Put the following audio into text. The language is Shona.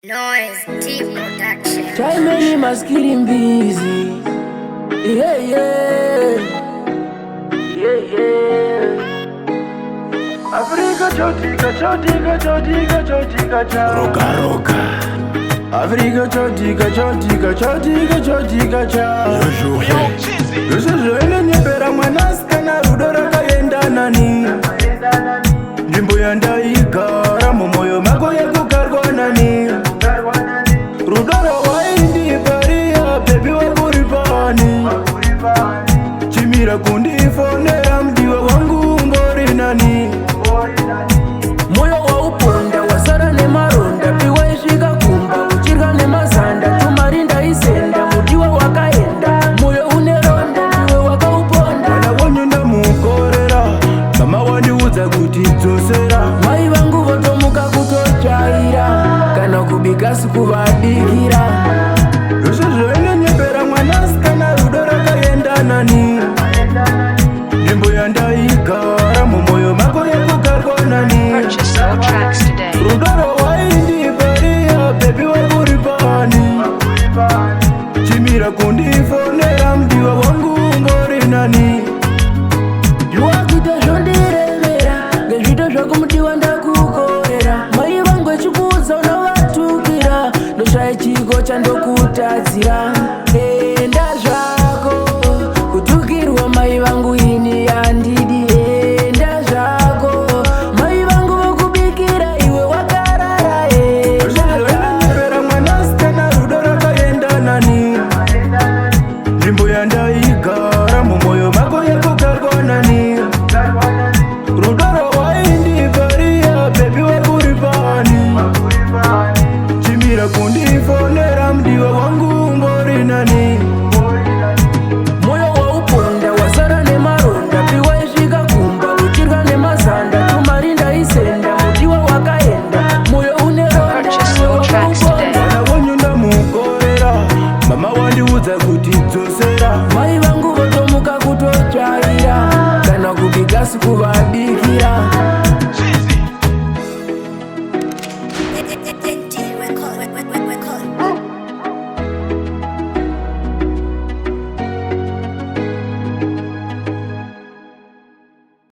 Noise T Production. Chaimeni maskiri mbizi. Yeah, yeah. Yeah, yeah. Afrika chotika chotika chotika chotika cha Roka roka Afrika chotika chotika chotika chotika cha Yojo ene nyepera mwanaska na rudora kayenda nani Njimbo ya ndaigara momoyo mako ya kukarwa nani Rudora waindi paria baby wa kuripani Chimira kundifonera mdiwa wangu mbori nani Moyo wa uponda wasara ne maronda piwa ishika kumba uchirga ne mazanda tumarinda isenda mudiwa wakaenda Moyo uneronda ndiwe waka uponda Wana wanyunda mukorera mama wandiuza kuti dzosera Mai vangu votomuka kutochaira kana kubika sikuvadikira Yoshozho ene nyepera mwanaska na rudora kayenda nani Njimbo ya ndaigara momoyo mako yekukarwa nani Purchase all tracks today. Rudoro waindi paria baby wa kuripani Chimira kundifonera mdiwa wangu mbori nani Yuwakuita shondirevera ngezvito zvako mudiwa ndakukorera Mai vangu echikuudza unavatukira ndoshaya chiko chandokutadzira Enda zvako kutukirwa mai vangu ini yandidi Enda zvako mai vangu vokubikira iwe wakarara Yoshozvoenenepera mwanaska na rudo rakaenda nani Nzvimbo yandaigara mumoyo mako yekukarwa nani Rudoro waindi paria baby wakuripani Chimira kundifonera mdiwa wangu mbori nani Moyo wa uponda wasara ne maronda piwa ishika kumba uchirga ne mazanda tumarinda isenda mudiwa wakaenda Moyo uneronda Purchase all tracks today. Wana wanyunda mukorera mama wandiudza kuti dzosera Mai vangu votomuka kutochaira kana kubika sikuvadikira